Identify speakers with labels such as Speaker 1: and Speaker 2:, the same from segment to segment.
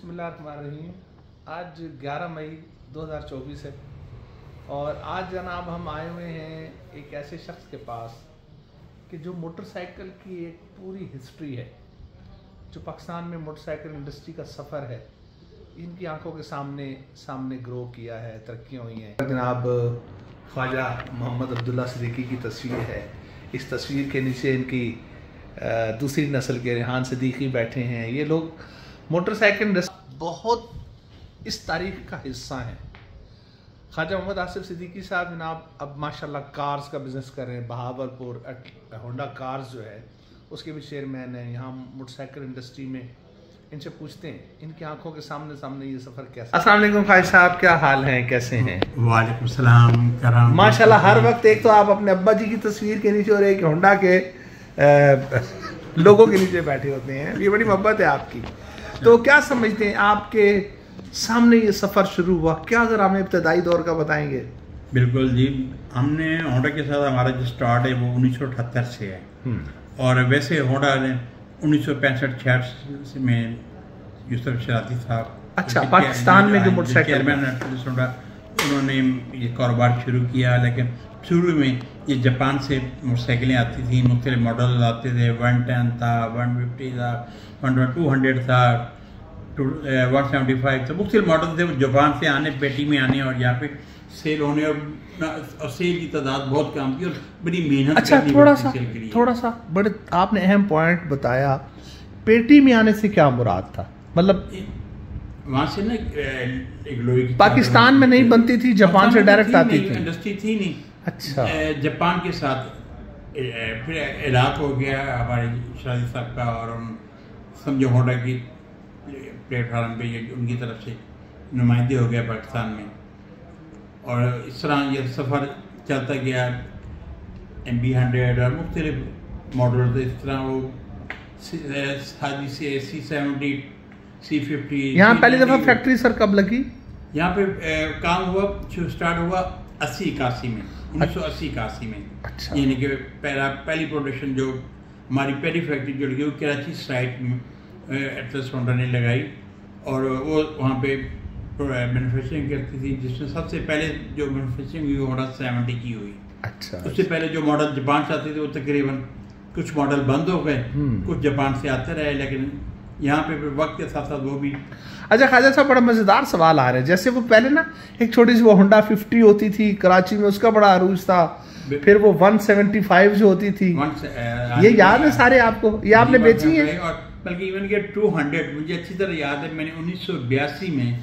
Speaker 1: बिस्मिल्लाहिर्रहमानिर्रहीम। आज 11 मई 2024 है और आज जनाब हम आए हुए हैं एक ऐसे शख्स के पास कि जो मोटरसाइकिल की एक पूरी हिस्ट्री है, जो पाकिस्तान में मोटरसाइकिल इंडस्ट्री का सफ़र है, इनकी आंखों के सामने ग्रो किया है, तरक्कियाँ हुई हैं। जनाब ख्वाजा मोहम्मद अब्दुल्ला सिद्दीकी की तस्वीर है। इस तस्वीर के नीचे इनकी दूसरी नस्ल के रेहान सिद्दीकी बैठे हैं। ये लोग मोटरसाइकिल इंडस्ट्री बहुत इस तारीख का हिस्सा हैं। ख्वाजा मोहम्मद आसिफ सिद्दीकी साहब जनाब अब माशाल्लाह कार्स का बिज़नेस कर रहे हैं। बहावलपुर होंडा कार्स जो है उसके भी चेयरमैन हैं। यहाँ मोटरसाइकिल इंडस्ट्री में इनसे पूछते हैं, इनकी आंखों के सामने ये सफ़र कैसा। अस्सलाम वालेकुम ख्वाजा साहब, क्या हाल हैं, कैसे हैं?
Speaker 2: वालेकुम सलाम कराम।
Speaker 1: माशाल्लाह हर वक्त एक तो आप अपने अब्बा जी की तस्वीर के नीचे और एक होंडा के लोगों के नीचे बैठे होते हैं। ये बड़ी मोहब्बत है आपकी। तो क्या समझते हैं, आपके सामने ये सफ़र शुरू हुआ, क्या ज़रा हमें इब्तदाई दौर का बताएंगे?
Speaker 2: बिल्कुल जी, हमने होंडा के साथ हमारा जो स्टार्ट है वो 1978 से है। और वैसे होंडा ने 1965-66 में यूसुफ शराती साहब,
Speaker 1: अच्छा, पाकिस्तान में जो मोटरसाइकिल
Speaker 2: चेयरमैन, उन्होंने ये कारोबार शुरू किया। लेकिन शुरू में ये जापान से मोटरसाइकिलें आती थी, मुख्तलिफ मॉडल आते थे। 110 था, 150 था, 200 था, 175 था, मुख्तलिफ मॉडल थे। वो जापान से आने, पेटी में आने और यहाँ पे सेल होने, और सेल की तादाद बहुत कम थी और बड़ी मेहनत।
Speaker 1: अच्छा, थोड़ा सा बड़े आपने अहम पॉइंट बताया। पेटी में आने से क्या मुराद था? मतलब
Speaker 2: वहाँ से ना एक लोहे की
Speaker 1: पाकिस्तान में नहीं बनती थी, जापान से डायरेक्ट आती थी,
Speaker 2: इंडस्ट्री थी नहीं।
Speaker 1: अच्छा,
Speaker 2: जापान के साथ फिर इलाक़ हो गया हमारे शादी साहब का, और हम समझो होंडा की प्लेटफार्म पे ये उनकी तरफ से नुमाइंदे हो गया पाकिस्तान में। और इस तरह ये सफ़र चलता गया। MB100 और मुख्तलिफ मॉडल थे। इस तरह वो C70, C50।
Speaker 1: यहाँ पहली दफ़ा फैक्ट्री सर कब लगी? यहाँ
Speaker 2: पे काम हुआ, स्टार्ट हुआ 80-81 में, 1980-81 में।
Speaker 1: अच्छा,
Speaker 2: यानी कि पहली प्रोडक्शन जो हमारी पहली फैक्ट्री जो लगी वो कराची साइट में एटलस होंडा ने लगाई, और वो वहाँ पे मैन्युफैक्चरिंग करती थी, जिसमें सबसे पहले जो मैन्युफैक्चरिंग हुई होंडा 70 की हुई।
Speaker 1: अच्छा,
Speaker 2: उससे पहले जो मॉडल जापान से आते थे वो तकरीबन कुछ मॉडल बंद हो गए, कुछ जापान से आते रहे, लेकिन यहाँ पे वक्त के साथ साथ वो भी।
Speaker 1: अच्छा ख्वाजा साहब, बड़ा मज़ेदार सवाल आ रहा है। जैसे वो पहले ना एक छोटी सी वो होंडा 50 होती थी कराची में, उसका बड़ा अरूज था। फिर वो 175 जो होती थी, ये याद है सारे आपको? ये आपने बेची है?
Speaker 2: और बल्कि इवन के 200 मुझे अच्छी तरह याद है। मैंने 1982 में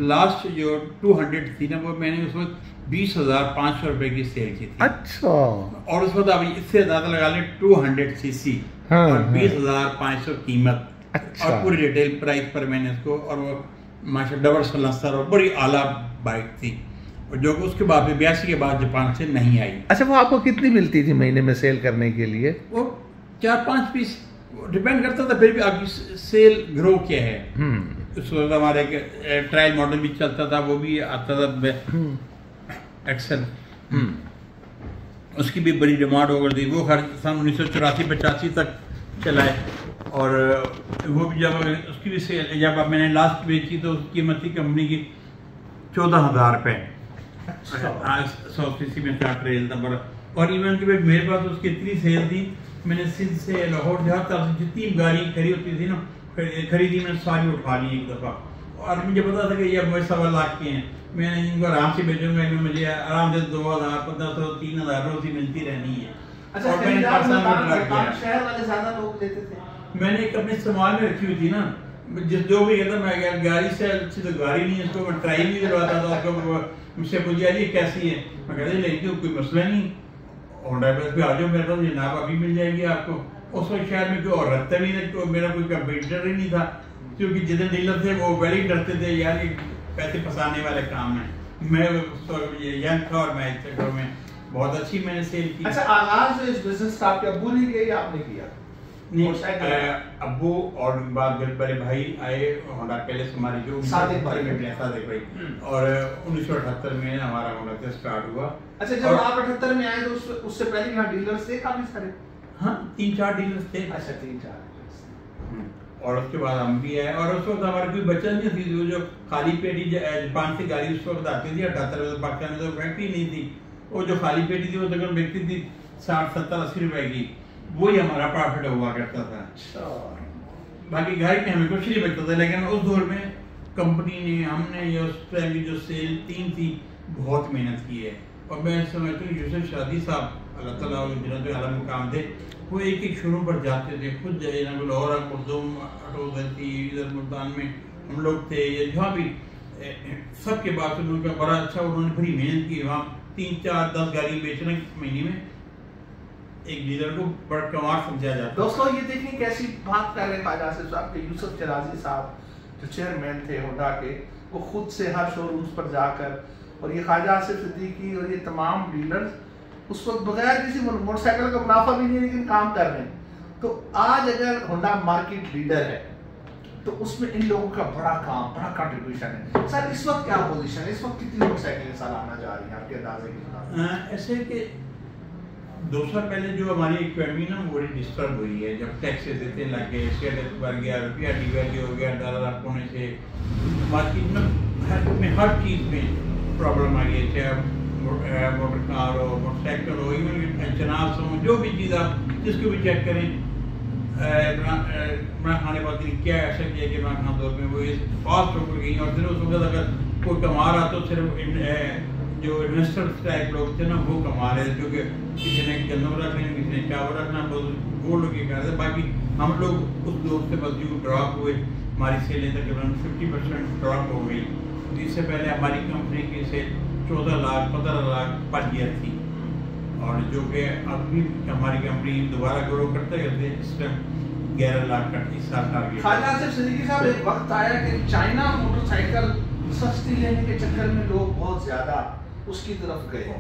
Speaker 2: लास्ट जो 200 थी ना, वो मैंने उस वक्त 20,500 रुपए की सेल की थी।
Speaker 1: अच्छा, और
Speaker 2: उस वक्त अभी इससे ज्यादा लगा लें 200 सीसी और 20,500 कीमत।
Speaker 1: अच्छा,
Speaker 2: और पूरी रिटेल प्राइस पर मैंने इसको, और वो माशाल्लाह डबल सलंसर और बड़ी आला बाइक थी, और जो उसके बाद 82 के बाद जापान से नहीं आई।
Speaker 1: अच्छा, वो आपको कितनी मिलती थी महीने में सेल करने के लिए?
Speaker 2: वो 4-5 पीस डिपेंड करता था। फिर भी आपकी सेल ग्रो क्या है। उस वक्त हमारे ट्रायल मॉडल भी चलता था, वो भी आता था एक्सेल, उसकी भी बड़ी डिमांड हो गई थी। वो हर सन 1984-85 तक चलाए, और वो भी जब उसकी भी सेल, जब मैंने लास्ट बेची तो उसकी कीमत थी कंपनी की 14,000 रुपये। 100 सीसी में था ट्रेल नंबर। और इवन कि मेरे पास उसकी इतनी सेल थी, मैंने सिंध से लाहौर जहाँ तक जितनी गाड़ी खरीद होती थी ना, खरीदी मैंने सारी उठा ली एक दफ़ा। और मुझे पता था कि ये 1.25 लाख के हैं, मैंने इनको आराम से बेचूंगा, इनमें मुझे आराम से 2,000, 1,500, 3,000 रोज़ी मिलती रहनी है।
Speaker 1: अच्छा,
Speaker 2: और मैंने
Speaker 1: शहर वाले ज़्यादा लोग लेते थे।
Speaker 2: मैंने एक अपने इस्तेमाल में रखी हुई थी ना, जो भी कहता मैं गाड़ी से अच्छी तो गाड़ी नहीं है, इसको मैं ट्राई नहीं करवाता था। उसको मुझसे पूछा जी कैसी है, मैं कहते लेकिन कोई मसला नहीं, होंडा बस पे आ जाओ मेरे पास, जनाब अभी मिल जाएगी आपको। उस वक्त शहर में कोई और रखता भी नहीं, तो मेरा कोई कंप्यूटर ही नहीं था, क्योंकि जितने डीलर थे वो वेल ही डरते थे यार ये पैसे फंसाने वाले काम है। मैं यंग था और मैं इस चक्कर में बहुत अच्छी मैंने सेल की।
Speaker 1: अच्छा, आगाज इस बिजनेस का आपके अब्बू ने किया या आपने किया?
Speaker 2: अब्बू और बाद बड़े भाई आए होंडा पहले से हमारी जो
Speaker 1: सादिक भाई,
Speaker 2: और 1978 में हमारा होंडा स्टार्ट हुआ।
Speaker 1: अच्छा, जब आप 78 में आए तो उससे पहले यहाँ डीलर्स थे काफी सारे?
Speaker 2: हाँ, 3-4 डीलर्स थे।
Speaker 1: अच्छा, 3-4 डीलर्स।
Speaker 2: और उसके बाद हम भी आए, और उस वक्त हमारी कोई बचत नहीं थी। जो खाली पेटी जापान से गाड़ी उस वक्त आती थी 78 में, पाकिस्तान में तो फैक्ट्री नहीं थी, वो जो खाली पेटी थी वो तकरीबन बिकती थी 60, 70, 80 रुपए की, वही हमारा प्रॉफिट हुआ करता था। बाकी घर में हमें कुछ नहीं बचता था। लेकिन उस दौर में कंपनी ने, हमने या उस टाइम की जो सेल टीम थी, बहुत मेहनत की है। और मैं समझता हूँ यूसुफ शादी साहब अल्लाह ताला जिन्होंने आला मुकाम थे, वो एक एक शुरू पर जाते थे खुद, लाहौर मुर्दुम थी, इधर मुल्तान में हम लोग थे, या जहाँ भी सबके बाद उनका बड़ा अच्छा, उन्होंने बड़ी मेहनत की। वहाँ 3, 4, 10 गाड़ी बेचने महीने में एक डीलर को बड़ा कमाल समझा जाता।
Speaker 1: दोस्तों ये देखिए कैसी बात कर रहे हैं ख्वाजा आसिफ साहब के, यूसुफ शराजी साहब जो चेयरमैन थे होंडा के, वो खुद से हर शोरूम्स पर जाकर, और ये ख्वाजा आसिफ सिद्दीकी और ये तमाम डीलर्स उस वक्त बगैर किसी मोटरसाइकिल का मुनाफा भी नहीं, लेकिन काम कर रहे हैं। तो आज अगर होंडा मार्केट लीडर है तो उसमें इन लोगों का बड़ा काम, बड़ा कंट्रीब्यूशन है। सर इस वक्त क्या पोजीशन है, इस वक्त कितनी मोटरसाइकिलें सालाना जा रही हैं आपके अंदाजे के साथ?
Speaker 2: ऐसे कि 2 साल पहले जो हमारी इकोनॉमी ना बड़ी डिस्टर्ब हुई है, जब टैक्सेस इतने लग गए, शेयर बढ़ गया, रुपया डिवैल्यू हो गया, डॉलर होने से मार्केट में हर चीज़ में प्रॉब्लम आ गई, चाहे मोटर कार हो, मोटरसाइकिल हो, इवन जनाब हो, जो भी चीज़ आप जिसको भी चेक करें। इमरान खान ने बात क्या ऐसा किया कि इमरान खान दौर में वो फास्ट होकर गई, और फिर उस वक्त अगर कोई कमा रहा तो सिर्फ जो इन्वेस्टर टाइप लोग थे ना वो कमा रहे थे, क्योंकि किसी ने गंदम रखना, किसी ने चावल रखना, गोल्ड की कर रहे। बाकी हम लोग उस दौर से मजदूर ड्रॉप हुए, हमारी सेलें तकरीबन 50% ड्रॉप हो गई। इससे पहले हमारी कंपनी की cell 14 lakh 15 lakh per year थी, और जो कि अभी हमारी कंपनी दोबारा ग्रो करते करते इस टाइम 11 लाख का इस साल टारगेट।
Speaker 1: ख्वाजा आसिफ सिद्दीकी साहब, एक वक्त आया कि चाइना मोटरसाइकिल सस्ती लेने के चक्कर में लोग बहुत ज्यादा उसकी तरफ गए।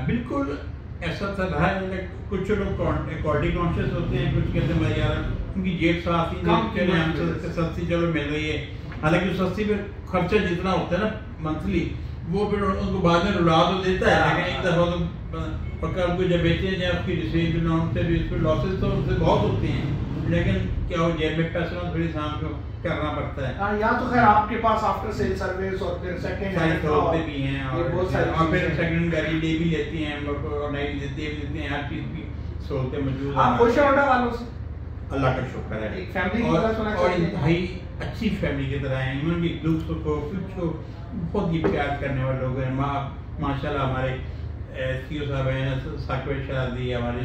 Speaker 2: बिल्कुल ऐसा था रहा है। कुछ लोग क्वालिटी कॉन्शियस होते हैं, कुछ कहते हैं भाई यार उनकी जेब साफ ही हमसे सस्ती चलो मिल रही है। हालांकि सस्ती पे खर्चा जितना होता है ना मंथली, वो फिर उनको बाद में रुला तो देता है, लेकिन एक दफा तो पक्का उनको जब बेचे जाए उसकी रिसीव से भी इस पर लॉसेस तो उनसे बहुत होते हैं, लेकिन क्या हो जेब में पैसा थोड़ी शाम को करना पड़ता है।
Speaker 1: हाँ, या तो खैर आपके पास आफ्टर सेल सर्विस और फिर सेकंड हैंड
Speaker 2: होते भी हैं, और फिर सेकंड गाड़ी ले भी लेती हैं हम लोग, और नई देते हैं, हर चीज की सहूलतें मौजूद हैं।
Speaker 1: आप खुश हैं होंडा वालों से?
Speaker 2: अल्लाह का शुक्र है,
Speaker 1: एक फैमिली की तरह होना चाहिए,
Speaker 2: भाई अच्छी फैमिली की तरह हैं। इवन भी दुख सुख हो कुछ हो बहुत ही प्यार करने वाले लोग हैं। माशाल्लाह हमारे सीओ साहब हैं साकिब शराजी, हमारे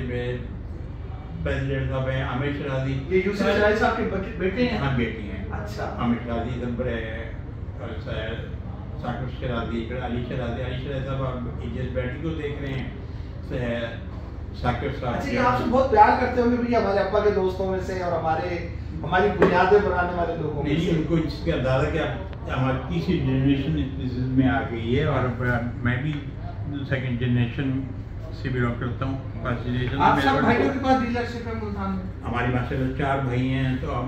Speaker 2: प्रेसिडेंट साहब हैं आमिर शराजी।
Speaker 1: ये यूसुफ शराजी साहब के बेटे हैं?
Speaker 2: हाँ बेटी हैं।
Speaker 1: अच्छा।
Speaker 2: आमिर शराजी नंबर है, साकिब शराजी, अली शराजी साहब इस बेटी को देख रहे हैं, साकिब साहब।
Speaker 1: अच्छा, ये आपसे बहुत प्यार करते होंगे भैया, हमारे अब्बा के दोस्तों में से और हमारी बुनियादें बनाने वाले लोगों में से।
Speaker 2: उनको इसका अंदाजा क्या हमारी तीसरी जनरेशन में आ गई है, और मैं भी सेकंड जनरेशन से बिलोंग करता हूँ। फर्स्ट जनरेशन
Speaker 1: आप सब भाइयों के पास डीलरशिप है मुल्तान में?
Speaker 2: हमारी माशाल्लाह 4 भाई हैं, तो हम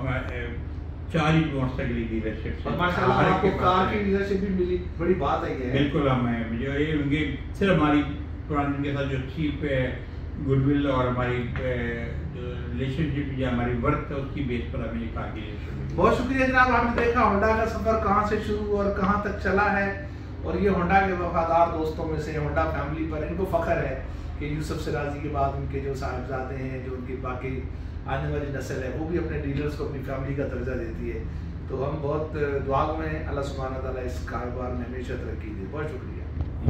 Speaker 2: 4 ही मोटरसाइकिल डीलरशिप।
Speaker 1: और माशाल्लाह आपको कार की डीलरशिप भी मिली, बड़ी बात है ये।
Speaker 2: बिल्कुल, हमें मुझे ये उनके सिर्फ हमारी पुराने के साथ जो चीप गुडविल और हमारी रिलेशनशिप या हमारी वर्क है उसकी बेस पर हमें ये कार की डीलरशिप।
Speaker 1: बहुत शुक्रिया जनाब, आपने देखा होंडा का सफर कहाँ से शुरू और कहाँ तक चला है, और ये होंडा के वफादार दोस्तों में से होंडा फैमिली पर इनको फ़ख्र है कि यूसुफ शराजी के बाद उनके जो साहिबजादे हैं, जो उनकी बाकी आने वाली नस्ल है, वो भी अपने डीलर्स को अपनी फैमिली का दर्जा देती है। तो हम बहुत दुआ में अल्लाह सुब्हानहू व तआला इस कारोबार में हमेशा तरक्की दे। बहुत शुक्रिया।